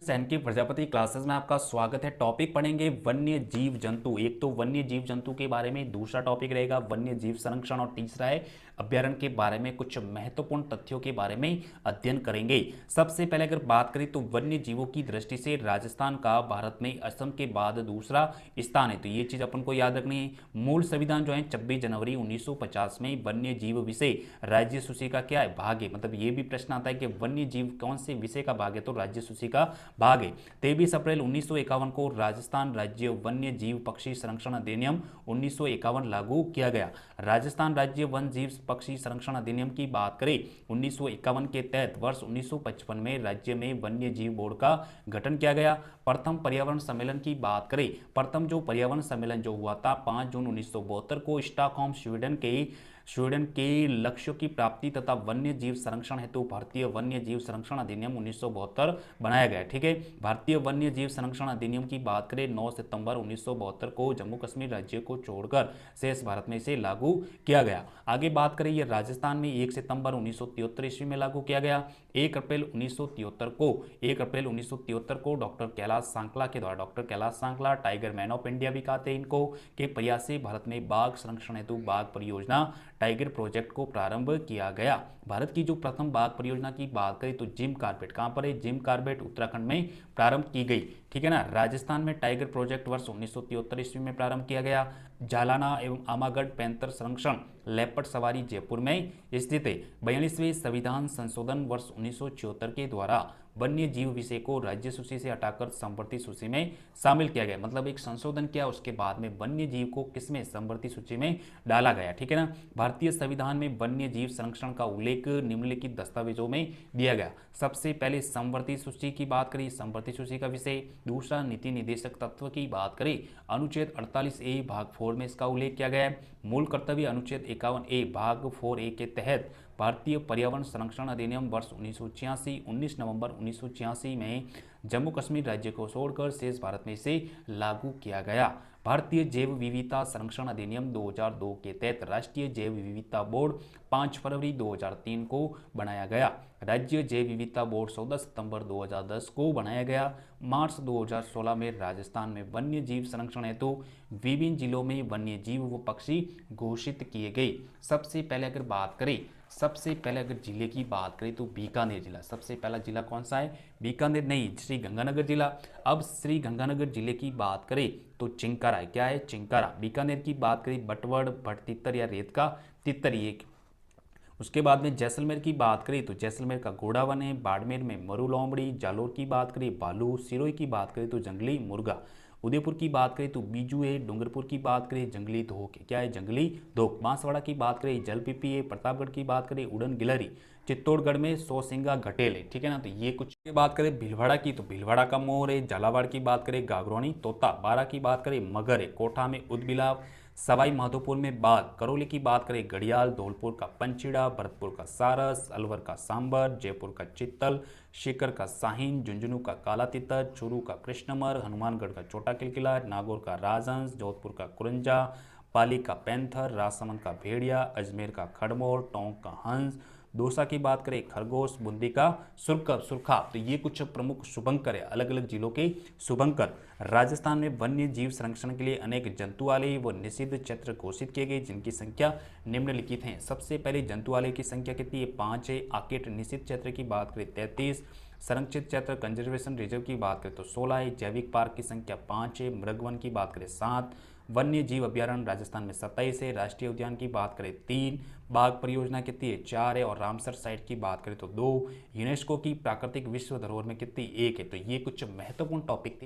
San की Prajapati classes में आपका स्वागत है। टॉपिक पढ़ेंगे वन्य जीव जंतु। एक तो वन्य जीव जंतु के बारे में, दूसरा टॉपिक रहेगा वन्य जीव संरक्षण और तीसरा है अभ्यारण्य के बारे में कुछ महत्वपूर्ण तथ्यों के बारे में अध्ययन करेंगे। सबसे पहले अगर बात करें तो वन्य जीवों की दृष्टि से राजस्थान का भारत में असम के बाद दूसरा स्थान है, तो ये चीज अपन को याद रखनी है। मूल संविधान जो है 26 जनवरी 1950 में वन्य जीव विषय राज्य सूची का क्या है, भाग है। मतलब ये भी प्रश्न आता है कि वन्य जीव कौन से विषय का भाग है, तो राज्य सूची का भाग है। 23 अप्रैल 1951 को राजस्थान राज्य वन्य जीव पक्षी संरक्षण अधिनियम 1951 लागू किया गया। राजस्थान राज्य वन्य जीव पक्षी संरक्षण अधिनियम की बात करें 1951 के तहत वर्ष 1955 में राज्य में वन्य जीव बोर्ड का गठन किया गया। प्रथम पर्यावरण सम्मेलन की बात करें, प्रथम जो पर्यावरण सम्मेलन जो हुआ था 5 जून 1972 को स्टॉकहोम स्वीडन के लक्ष्यों की प्राप्ति तथा वन्य जीव संरक्षण हेतु भारतीय वन्य जीव संरक्षण अधिनियम 1972 बनाया गया। ठीक है, भारतीय वन्य जीव संरक्षण अधिनियम की बात करें 9 सितंबर 1972 को जम्मू कश्मीर राज्य को छोड़कर शेष भारत में इसे लागू किया गया। आगे बात करें, यह राजस्थान में 1 सितंबर 1973 ईस्वी में लागू किया गया। 1 अप्रैल 1973 को डॉक्टर कैलाश सांकला के द्वारा, doctor Kailash Sankhla tiger man of India भी कहते हैं इनको, के प्रयास से भारत में बाघ संरक्षण हेतु बाघ परियोजना टाइगर प्रोजेक्ट को प्रारंभ किया गया। भारत की जो प्रथम बाघ परियोजना की बात करें तो जिम कार्बेट, कहां पर है, जिम कार्बेट उत्तराखंड में प्रारंभ की गई। ठीक है ना। राजस्थान में टाइगर प्रोजेक्ट वर्ष 1973 ईस्वी में प्रारंभ किया गया। जालाना एवं आमागढ़ पैंतर संरक्षण लेपर्ड सवारी जयपुर में स्थित है। 42वें संविधान संशोधन वर्ष 1976 के द्वारा वन्य जीव विषय को राज्य सूची से हटाकर संवर्ती सूची में शामिल किया गया। मतलब एक संशोधन किया, उसके बाद में वन्य जीव को किसमें, संवर्ती सूची में डाला गया। ठीक है ना। भारतीय संविधान में वन्य जीव संरक्षण का उल्लेख निम्नलिखित दस्तावेजों में दिया गया। सबसे पहले संवर्ती सूची की बात करें, संवर्ती सूची का विषय। दूसरा नीति निर्देशक तत्व की बात करें, अनुच्छेद 48A भाग 4 में इसका उल्लेख किया गया है। मूल कर्तव्य अनुच्छेद 51A भाग 4A के तहत भारतीय पर्यावरण संरक्षण अधिनियम वर्ष 1986 19 नवंबर 1986 में जम्मू कश्मीर राज्य को छोड़कर शेष भारत में इसे लागू किया गया। भारतीय जैव विविधता संरक्षण अधिनियम 2002 के तहत राष्ट्रीय जैव विविधता बोर्ड 5 फरवरी 2003 को बनाया गया। राज्य जैव विविधता बोर्ड 14 सितंबर 2010 को बनाया गया। मार्च 2016 में राजस्थान में वन्य जीव संरक्षण हेतु विभिन्न जिलों में वन्य जीव व पक्षी घोषित किए गए। सबसे पहले अगर जिले की बात करें तो बीकानेर जिला, सबसे पहला जिला कौन सा है, बीकानेर नहीं, श्री गंगानगर जिला। अब श्री गंगानगर जिले की बात करें तो चिंकारा है, क्या है, चिंकारा। बीकानेर की बात करें बटवड़, भटतित्तर या रेत का तित्तर, ये। उसके बाद में जैसलमेर की बात करें तो जैसलमेर का घोड़ावन है। बाड़मेर में मरु लोमड़ी। जालोर की बात करें भालू। सिरोही की बात करें तो जंगली मुर्गा। उदयपुर की बात करें तो बीजू है। डूंगरपुर की बात करें जंगली धोक, क्या है, जंगली धोक। बांसवाड़ा की बात करें जलपिपी है। प्रतापगढ़ की बात करें उड़न गिलहरी। चित्तौड़गढ़ में सोसिंगा घटेल है। ठीक है ना। तो ये कुछ की बात करें भीलवाड़ा की तो भीलवाड़ा का मोर है। झालावाड़ की बात करें गागरोनी तोता। बारा की बात करें मगर है। कोठा में उदबिलाव। सवाई माधोपुर में बाघ। करौली की बात करें घड़ियाल। धौलपुर का पंचीड़ा। भरतपुर का सारस। अलवर का सांबर। जयपुर का चित्तल। सीकर का साहिन। झुंझुनू का काला तितर। चूरू का कृष्णमर। हनुमानगढ़ का छोटा किलकिला। नागौर का राजहंस। जोधपुर का कुरंजा। पाली का पैंथर। राजसमंद का भेड़िया। अजमेर का खड़मोर। टोंक का हंस। दौसा की बात करें खरगोश। बूंदी का सुरखा। तो ये कुछ प्रमुख शुभंकर है, अलग अलग जिलों के शुभंकर। राजस्थान में वन्य जीव संरक्षण के लिए अनेक जंतुआलय व निषिद्ध क्षेत्र घोषित किए गए, जिनकी संख्या निम्नलिखित हैं। सबसे पहले जंतुआलय की संख्या कितनी है, 5 है। आकेट निषिद्ध क्षेत्र की बात करें 33। संरक्षित क्षेत्र कंजर्वेशन रिजर्व की बात करें तो 16 है। जैविक पार्क की संख्या 5 है। मृगवन की बात करें 7। वन्य जीव अभ्यारण्य राजस्थान में 27 है। राष्ट्रीय उद्यान की बात करें 3। बाघ परियोजना कितनी है, 4 है। और रामसर साइट की बात करें तो 2। यूनेस्को की प्राकृतिक विश्व धरोहर में कितनी, 1 है। तो ये कुछ महत्वपूर्ण टॉपिक थे।